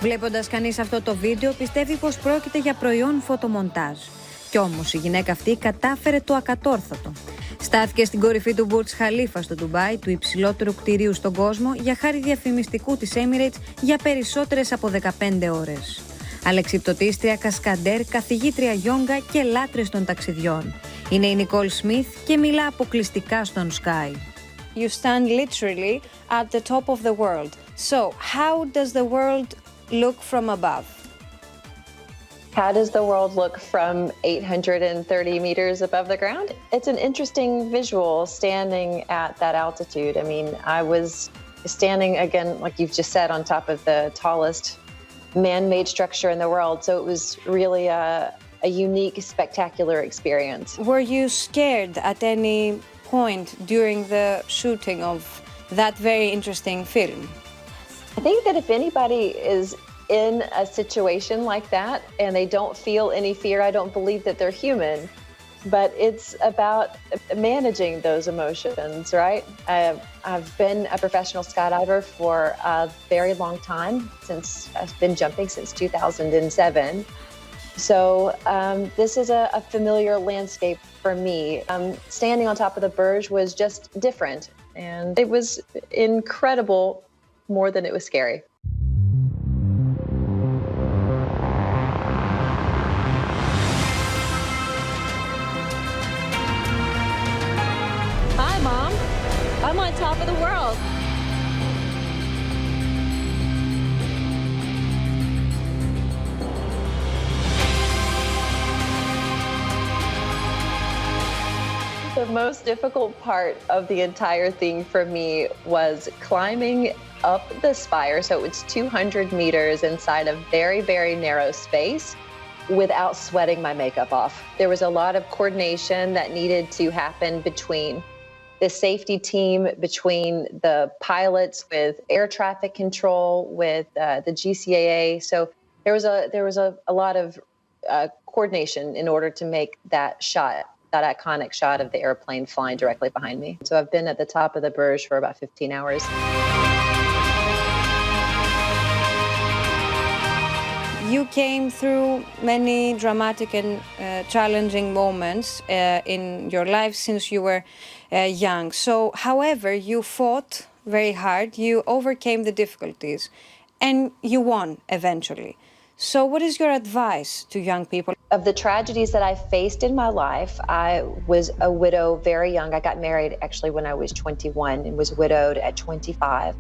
Βλέποντας κανείς αυτό το βίντεο πιστεύει πως πρόκειται για προϊόν φωτομοντάζ. Κι όμως η γυναίκα αυτή κατάφερε το ακατόρθωτο. Στάθηκε στην κορυφή του Μπουρτζ Χαλίφα στο Ντουμπάι, του υψηλότερου κτηρίου στον κόσμο, για χάρη διαφημιστικού της Emirates για περισσότερες από 15 ώρες. Αλεξιπτωτίστρια, κασκαντέρ, καθηγήτρια γιόγκα και λάτρης των ταξιδιών. Είναι η Nicole Smith και μιλά αποκλειστικά στον Skai. You stand literally at the top of the world. So, how does the world look from above? How does the world look from 830 meters above the ground? It's an interesting visual standing at that altitude. I mean, I was standing, again, like you've just said, on top of the tallest man-made structure in the world. So it was really a unique, spectacular experience. Were you scared at any point during the shooting of that very interesting film? I think that if anybody is in a situation like that and they don't feel any fear, I don't believe that they're human. But it's about managing those emotions, right? I've been a professional skydiver for a very long time, since I've been jumping since 2007. So this is a familiar landscape for me. Standing on top of the Burj was just different, and it was incredible more than it was scary. Hi, Mom. I'm on top of the world. The most difficult part of the entire thing for me was climbing up the spire. So it's 200 meters inside a very, very narrow space without sweating my makeup off. There was a lot of coordination that needed to happen between the safety team, between the pilots, with air traffic control, with the GCAA. So there was a lot of coordination in order to make that shot, that iconic shot of the airplane flying directly behind me. So I've been at the top of the Burj for about 15 hours. You came through many dramatic and challenging moments in your life since you were young. So, however, you fought very hard, you overcame the difficulties, and you won eventually. So what is your advice to young people? Of the tragedies that I faced in my life, I was a widow very young. I got married actually when I was 21 and was widowed at 25.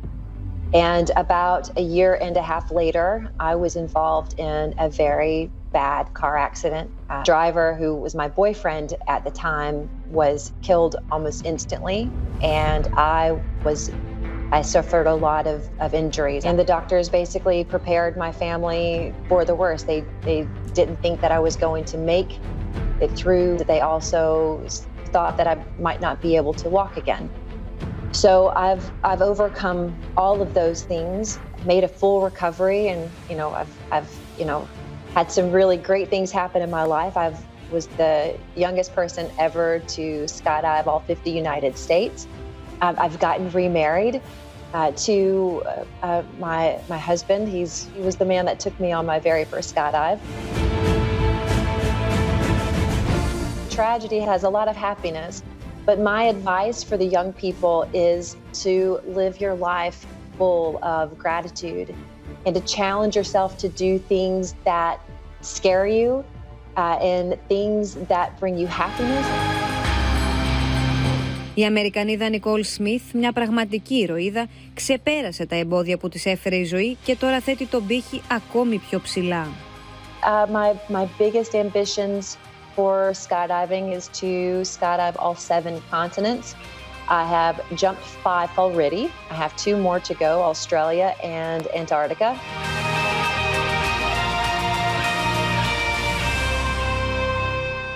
And about a year and a half later, I was involved in a very bad car accident. A driver who was my boyfriend at the time was killed almost instantly, and I suffered a lot of injuries. And the doctors basically prepared my family for the worst. They didn't think that I was going to make it through. They also thought that I might not be able to walk again. So I've overcome all of those things, made a full recovery, and I've had some really great things happen in my life. I was the youngest person ever to skydive all 50 United States. I've gotten remarried to my husband. He was the man that took me on my very first skydive. Tragedy has a lot of happiness. But my advice for the young people is to live your life full of gratitude and to challenge yourself to do things that scare you and things that bring you happiness. Η Αμερικανίδα Nicole Smith, μια πραγματική ηρωίδα, ξεπέρασε τα εμπόδια που της έφερε η ζωή και τώρα θέτει τον πύχη ακόμη πιο ψηλά. My biggest ambitions for skydiving is to skydive all 7 continents. I have jumped 5 already. I have 2 more to go, Australia and Antarctica.